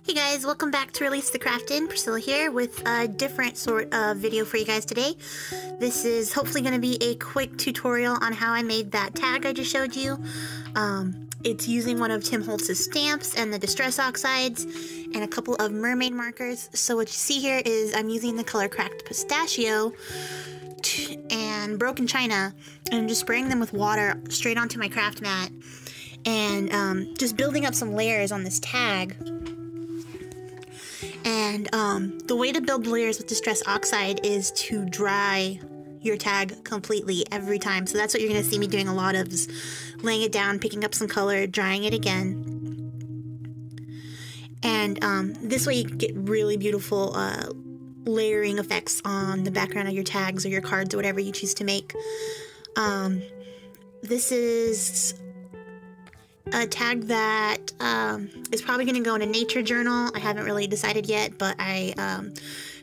Hey guys, welcome back to Release the Craftin'. Priscilla here with a different sort of video for you guys today. This is hopefully going to be a quick tutorial on how I made that tag I just showed you. It's using one of Tim Holtz's stamps and the Distress Oxides and a couple of mermaid markers. So what you see here is I'm using the color Cracked Pistachio and Broken China, and I'm just spraying them with water straight onto my craft mat and just building up some layers on this tag. And the way to build layers with Distress Oxide is to dry your tag completely every time. So that's what you're going to see me doing a lot of, is laying it down, picking up some color, drying it again. And this way you get really beautiful layering effects on the background of your tags or your cards or whatever you choose to make. This is a tag that is probably going to go in a nature journal. I haven't really decided yet, but I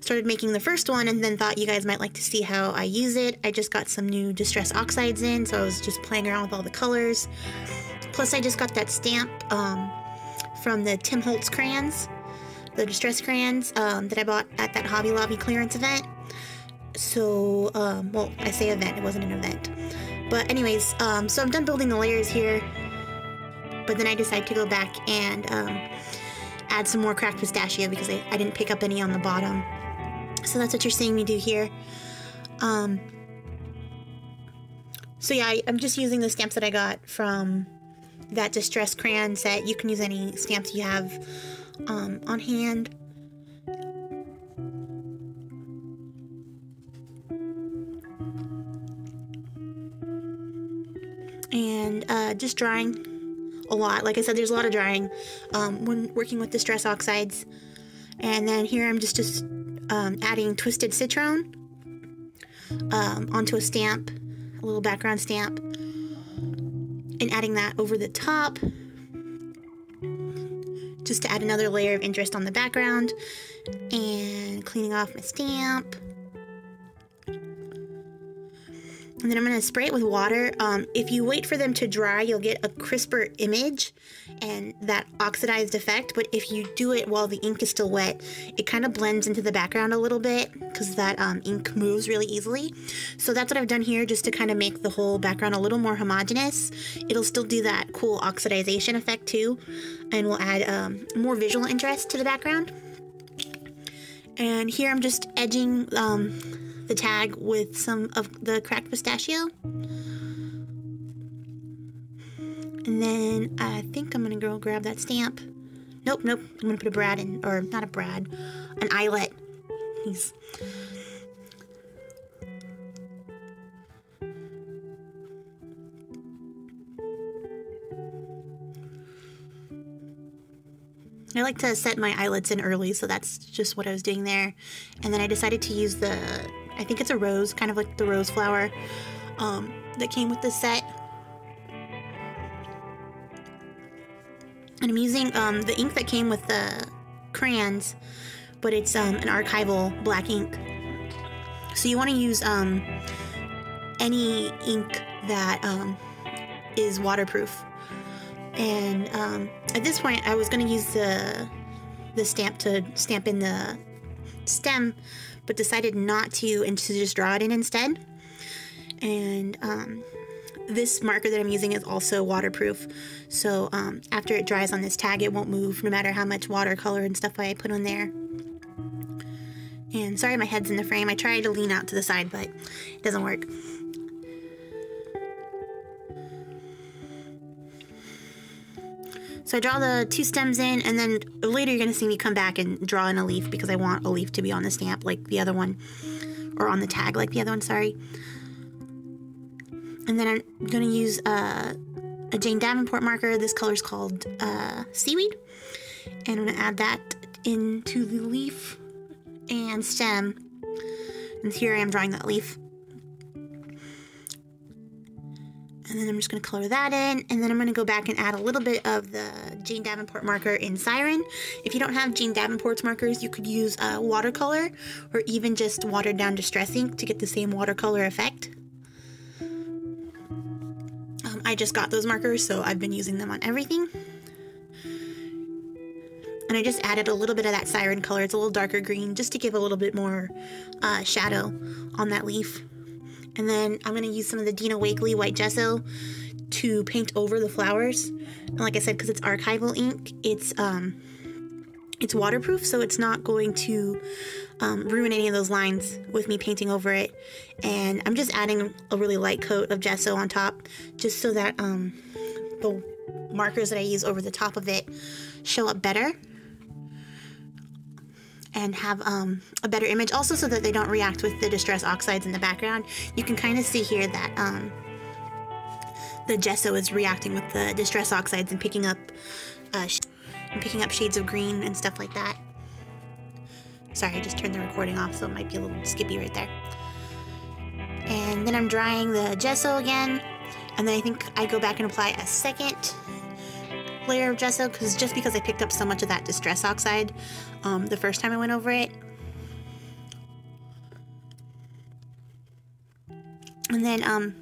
started making the first one and then thought you guys might like to see how I use it. I just got some new Distress Oxides in, so I was just playing around with all the colors. Plus I just got that stamp from the Tim Holtz crayons, the Distress crayons that I bought at that Hobby Lobby clearance event. So, well, I say event, it wasn't an event. But anyways, so I'm done building the layers here. But then I decided to go back and add some more Cracked Pistachio because I didn't pick up any on the bottom. So that's what you're seeing me do here. So yeah, I'm just using the stamps that I got from that Distress crayon set. You can use any stamps you have on hand. And just drying a lot. Like I said, there's a lot of drying when working with Distress Oxides. And then here I'm just adding Twisted Citron onto a stamp, a little background stamp, and adding that over the top just to add another layer of interest on the background, and cleaning off my stamp. And then I'm going to spray it with water. If you wait for them to dry, you'll get a crisper image and that oxidized effect. But if you do it while the ink is still wet, it kind of blends into the background a little bit because that ink moves really easily. So that's what I've done here, just to kind of make the whole background a little more homogeneous. It'll still do that cool oxidization effect too, and will add more visual interest to the background. And here I'm just edging the tag with some of the Cracked Pistachio. And then I think I'm gonna go grab that stamp. Nope, I'm gonna put a brad in, or not a brad, an eyelet. I like to set my eyelets in early, so that's just what I was doing there. And then I decided to use the, I think it's a rose, kind of like the rose flower that came with the set. And I'm using the ink that came with the crayons, but it's an archival black ink. So you want to use any ink that is waterproof. And at this point, I was going to use the stamp to stamp in the stem, but decided not to, and to just draw it in instead. And this marker that I'm using is also waterproof, so after it dries on this tag, it won't move no matter how much watercolor and stuff I put on there. And sorry, my head's in the frame. I tried to lean out to the side, but it doesn't work. So I draw the two stems in, and then later you're going to see me come back and draw in a leaf because I want a leaf to be on the stamp like the other one, or on the tag like the other one, sorry. And then I'm going to use a Jane Davenport marker. This color's called Seaweed. And I'm going to add that into the leaf and stem. And here I am drawing that leaf. And then I'm just going to color that in, and then I'm going to go back and add a little bit of the Jane Davenport marker in Siren. If you don't have Jane Davenport's markers, you could use watercolor, or even just watered down Distress ink to get the same watercolor effect. I just got those markers, so I've been using them on everything. And I just added a little bit of that siren color. It's a little darker green just to give a little bit more shadow on that leaf. And then I'm going to use some of the Dina Wakley white gesso to paint over the flowers. And like I said, because it's archival ink, it's waterproof, so it's not going to ruin any of those lines with me painting over it. And I'm just adding a really light coat of gesso on top, just so that the markers that I use over the top of it show up better and have a better image. Also, so that they don't react with the distress oxides in the background. You can kind of see here that the gesso is reacting with the distress oxides and picking up shades of green and stuff like that. Sorry, I just turned the recording off, so it might be a little skippy right there. And then I'm drying the gesso again, and then I think I go back and apply a second layer of gesso, just because I picked up so much of that distress oxide the first time I went over it. And then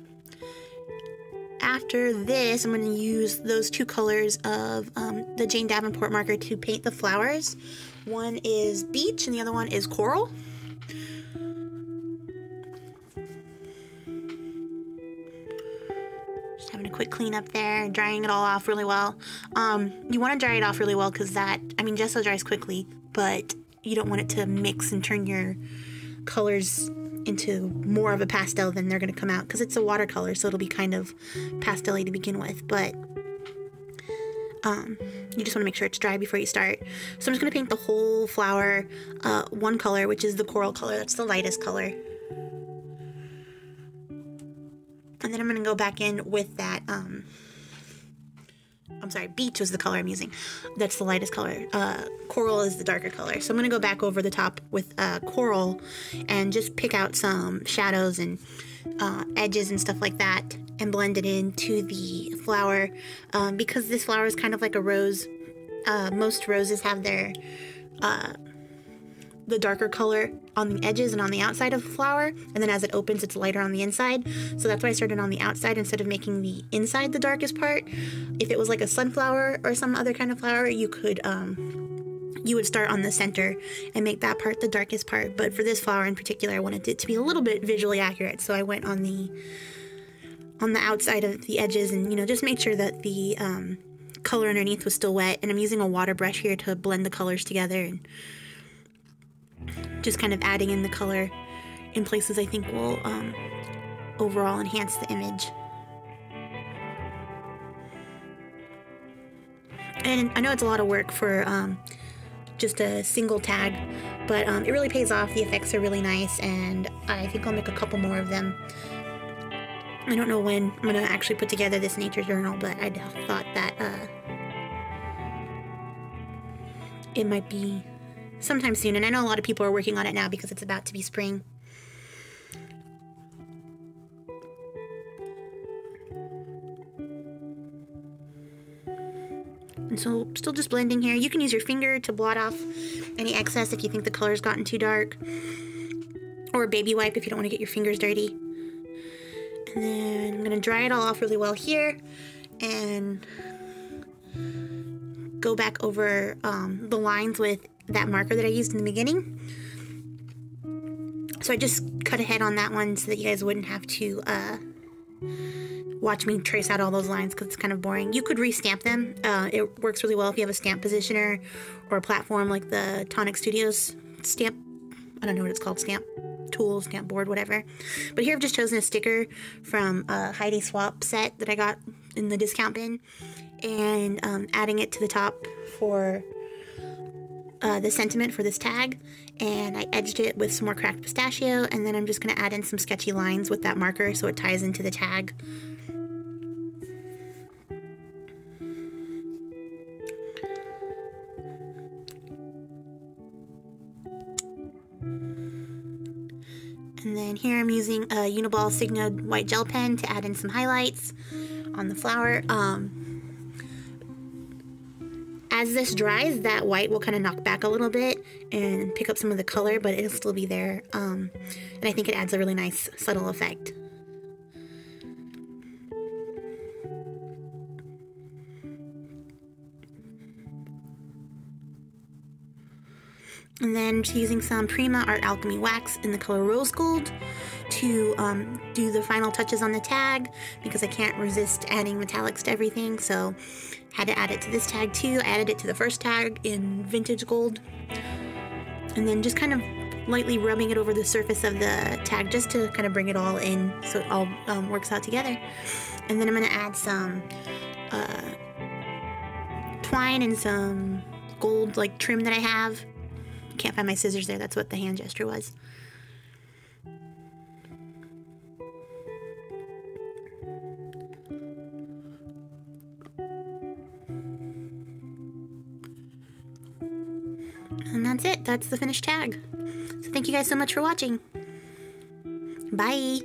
after this, I'm going to use those two colors of the Jane Davenport marker to paint the flowers. One is beach and the other one is coral. Just having a quick clean up there and drying it all off really well. You want to dry it off really well because gesso dries quickly, but you don't want it to mix and turn your colors into more of a pastel than they're going to come out, because it's a watercolor, so it'll be kind of pastel-y to begin with, but you just want to make sure it's dry before you start. So I'm just going to paint the whole flower one color, which is the coral color. That's the lightest color. And then I'm going to go back in with that, I'm sorry, beach was the color I'm using. That's the lightest color. Coral is the darker color. So I'm going to go back over the top with coral and just pick out some shadows and edges and stuff like that and blend it into the flower. Because this flower is kind of like a rose, most roses have their the darker color on the edges and on the outside of the flower, and then as it opens it's lighter on the inside. So that's why I started on the outside instead of making the inside the darkest part. If it was like a sunflower or some other kind of flower, you could you would start on the center and make that part the darkest part. But for this flower in particular, I wanted it to be a little bit visually accurate, so I went on the outside of the edges and just make sure that the color underneath was still wet. And I'm using a water brush here to blend the colors together and just kind of adding in the color in places I think will overall enhance the image. And I know it's a lot of work for just a single tag, but it really pays off. The effects are really nice, and I think I'll make a couple more of them. I don't know when I'm going to actually put together this nature journal, but I thought that it might be sometime soon, and I know a lot of people are working on it now because it's about to be spring. And so still just blending here. You can use your finger to blot off any excess if you think the color's gotten too dark, or a baby wipe if you don't want to get your fingers dirty. And then I'm going to dry it all off really well here and go back over the lines with that marker that I used in the beginning. So I just cut ahead on that one so that you guys wouldn't have to watch me trace out all those lines because it's kind of boring. You could re-stamp them. It works really well if you have a stamp positioner or a platform like the Tonic Studios stamp. I don't know what it's called, stamp tool, stamp board, whatever. But here I've just chosen a sticker from a Heidi Swap set that I got in the discount bin and adding it to the top for the sentiment for this tag, and I edged it with some more cracked pistachio, and then I'm just going to add in some sketchy lines with that marker so it ties into the tag. And then here I'm using a Uniball Signo white gel pen to add in some highlights on the flower. As this dries, that white will kind of knock back a little bit and pick up some of the color, but it'll still be there. And I think it adds a really nice subtle effect. And then just using some Prima Art Alchemy wax in the color Rose Gold to do the final touches on the tag, because I can't resist adding metallics to everything, so had to add it to this tag too. I added it to the first tag in Vintage Gold. And then just kind of lightly rubbing it over the surface of the tag just to kind of bring it all in so it all works out together. And then I'm going to add some twine and some gold like trim that I have. Can't find my scissors there. That's what the hand gesture was. And that's it. That's the finished tag. So thank you guys so much for watching. Bye.